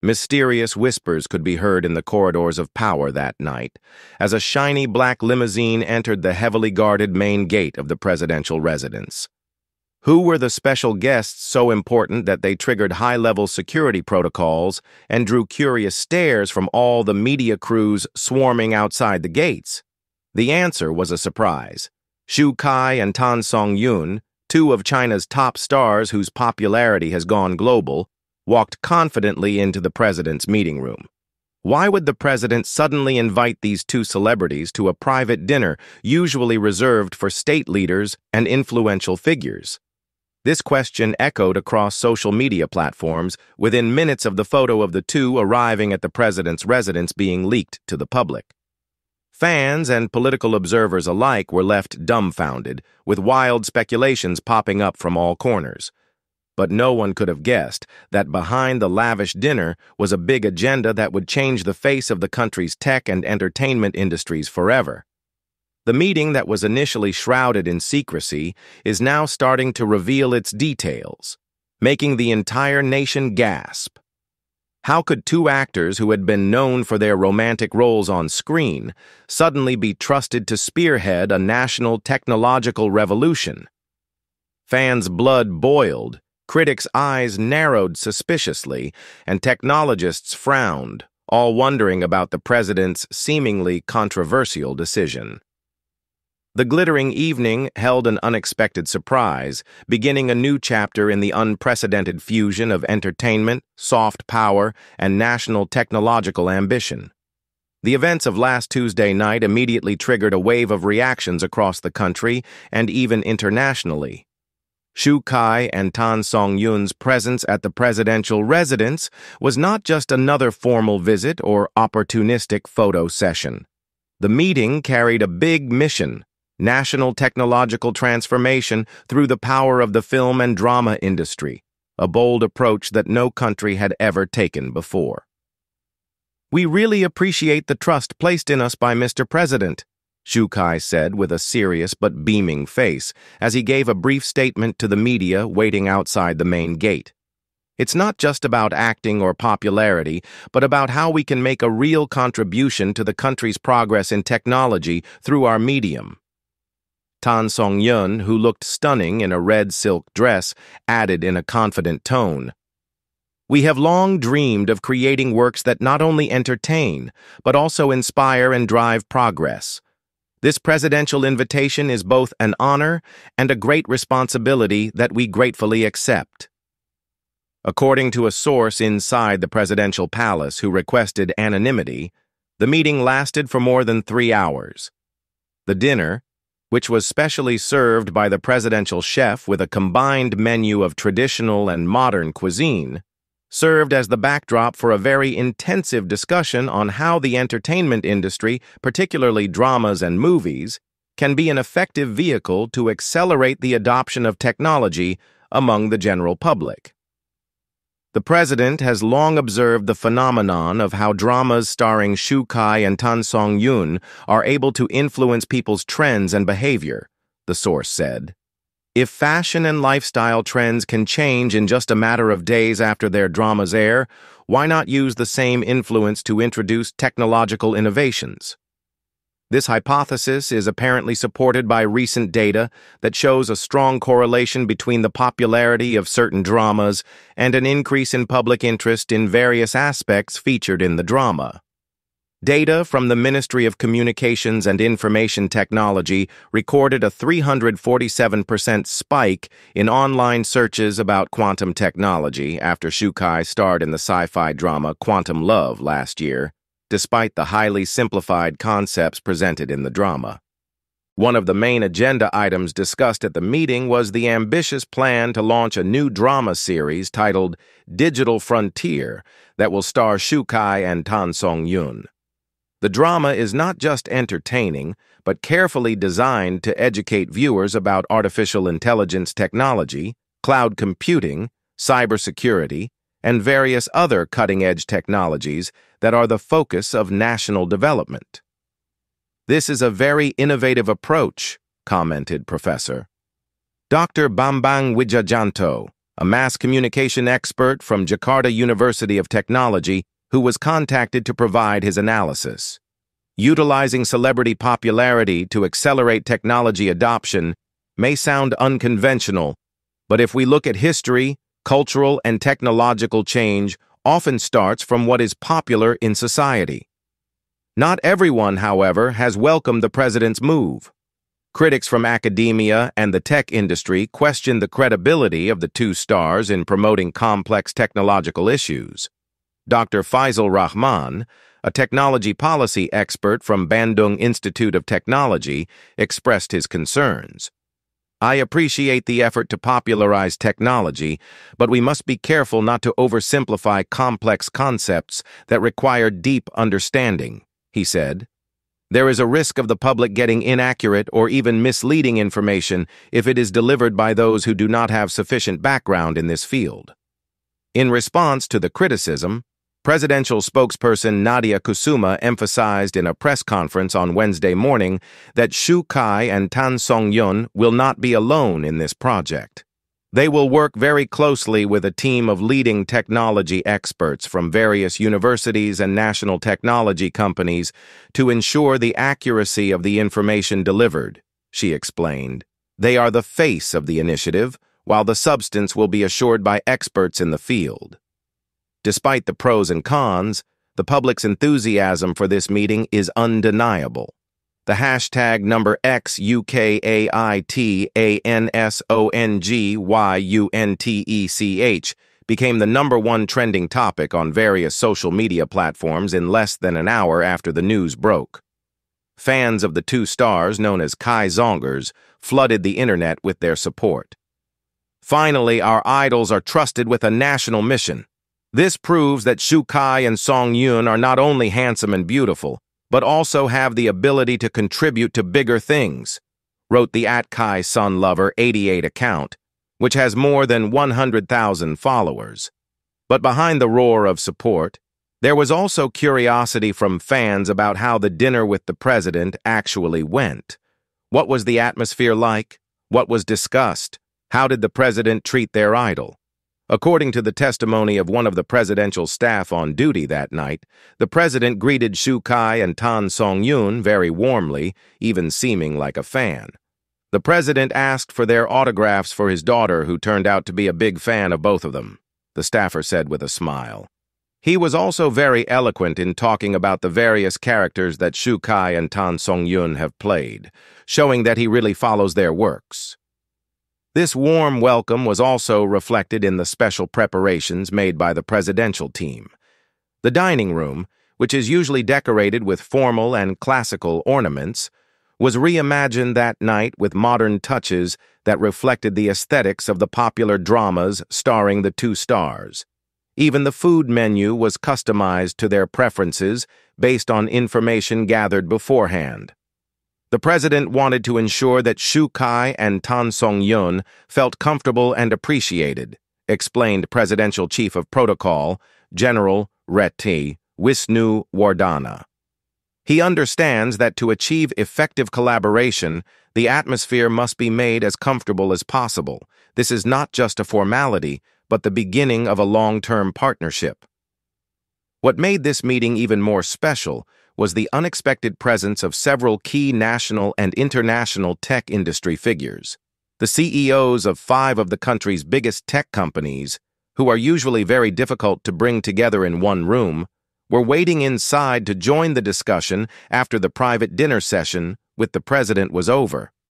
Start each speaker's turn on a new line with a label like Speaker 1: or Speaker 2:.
Speaker 1: Mysterious whispers could be heard in the corridors of power that night, as a shiny black limousine entered the heavily guarded main gate of the presidential residence. Who were the special guests so important that they triggered high-level security protocols and drew curious stares from all the media crews swarming outside the gates? The answer was a surprise. Kai and Tan Songyun, two of China's top stars whose popularity has gone global, walked confidently into the president's meeting room. Why would the president suddenly invite these two celebrities to a private dinner usually reserved for state leaders and influential figures? This question echoed across social media platforms within minutes of the photo of the two arriving at the president's residence being leaked to the public. Fans and political observers alike were left dumbfounded, with wild speculations popping up from all corners. But no one could have guessed that behind the lavish dinner was a big agenda that would change the face of the country's tech and entertainment industries forever. The meeting that was initially shrouded in secrecy is now starting to reveal its details, making the entire nation gasp. How could two actors who had been known for their romantic roles on screen suddenly be trusted to spearhead a national technological revolution? Fans' blood boiled, critics' eyes narrowed suspiciously, and technologists frowned, all wondering about the president's seemingly controversial decision. The glittering evening held an unexpected surprise, beginning a new chapter in the unprecedented fusion of entertainment, soft power, and national technological ambition. The events of last Tuesday night immediately triggered a wave of reactions across the country and even internationally. Kai and Tan Songyun's presence at the presidential residence was not just another formal visit or opportunistic photo session. The meeting carried a big mission: national technological transformation through the power of the film and drama industry, a bold approach that no country had ever taken before. "We really appreciate the trust placed in us by Mr. President," Kai said with a serious but beaming face as he gave a brief statement to the media waiting outside the main gate. "It's not just about acting or popularity, but about how we can make a real contribution to the country's progress in technology through our medium." Tan Songyun, who looked stunning in a red silk dress, added in a confident tone, "We have long dreamed of creating works that not only entertain, but also inspire and drive progress. This presidential invitation is both an honor and a great responsibility that we gratefully accept." According to a source inside the presidential palace who requested anonymity, the meeting lasted for more than 3 hours. The dinner, which was specially served by the presidential chef with a combined menu of traditional and modern cuisine, served as the backdrop for a very intensive discussion on how the entertainment industry, particularly dramas and movies, can be an effective vehicle to accelerate the adoption of technology among the general public. The president has long observed the phenomenon of how dramas starring Kai and Tan Songyun are able to influence people's trends and behavior, the source said. If fashion and lifestyle trends can change in just a matter of days after their dramas air, why not use the same influence to introduce technological innovations? This hypothesis is apparently supported by recent data that shows a strong correlation between the popularity of certain dramas and an increase in public interest in various aspects featured in the drama. Data from the Ministry of Communications and Information Technology recorded a 347% spike in online searches about quantum technology after Kai starred in the sci-fi drama Quantum Love last year, despite the highly simplified concepts presented in the drama. One of the main agenda items discussed at the meeting was the ambitious plan to launch a new drama series titled Digital Frontier that will star Kai and Tan Songyun. The drama is not just entertaining, but carefully designed to educate viewers about artificial intelligence technology, cloud computing, cybersecurity, and various other cutting-edge technologies that are the focus of national development. "This is a very innovative approach," commented Professor Dr. Bambang Wijajanto, a mass communication expert from Jakarta University of Technology who was contacted to provide his analysis. Utilizing celebrity popularity to accelerate technology adoption may sound unconventional, but if we look at history, cultural and technological change often starts from what is popular in society. Not everyone, however, has welcomed the president's move. Critics from academia and the tech industry question the credibility of the two stars in promoting complex technological issues. Dr. Faisal Rahman, a technology policy expert from Bandung Institute of Technology, expressed his concerns. I appreciate the effort to popularize technology, but we must be careful not to oversimplify complex concepts that require deep understanding, he said. There is a risk of the public getting inaccurate or even misleading information if it is delivered by those who do not have sufficient background in this field. In response to the criticism, presidential spokesperson Nadia Kusuma emphasized in a press conference on Wednesday morning that Kai and Tan Songyun will not be alone in this project. They will work very closely with a team of leading technology experts from various universities and national technology companies to ensure the accuracy of the information delivered, she explained. They are the face of the initiative, while the substance will be assured by experts in the field. Despite the pros and cons, the public's enthusiasm for this meeting is undeniable. The hashtag number XUKAITANSONGYUNTECH became the #1 trending topic on various social media platforms in less than an hour after the news broke. Fans of the two stars, known as Kai Zongers, flooded the internet with their support. Finally, our idols are trusted with a national mission. This proves that Kai and Songyun are not only handsome and beautiful, but also have the ability to contribute to bigger things, wrote the @KaiSunLover88 account, which has more than 100,000 followers. But behind the roar of support, there was also curiosity from fans about how the dinner with the president actually went. What was the atmosphere like? What was discussed? How did the president treat their idol? According to the testimony of one of the presidential staff on duty that night, the president greeted Kai and Tan Songyun very warmly, even seeming like a fan. The president asked for their autographs for his daughter, who turned out to be a big fan of both of them, the staffer said with a smile. He was also very eloquent in talking about the various characters that Kai and Tan Songyun have played, showing that he really follows their works. This warm welcome was also reflected in the special preparations made by the presidential team. The dining room, which is usually decorated with formal and classical ornaments, was reimagined that night with modern touches that reflected the aesthetics of the popular dramas starring the two stars. Even the food menu was customized to their preferences based on information gathered beforehand. The president wanted to ensure that Kai and Tan Songyun felt comfortable and appreciated, explained Presidential Chief of Protocol, General Reti Wisnu Wardana. He understands that to achieve effective collaboration, the atmosphere must be made as comfortable as possible. This is not just a formality, but the beginning of a long-term partnership. What made this meeting even more special was the unexpected presence of several key national and international tech industry figures. The CEOs of 5 of the country's biggest tech companies, who are usually very difficult to bring together in one room, were waiting inside to join the discussion after the private dinner session with the president was over.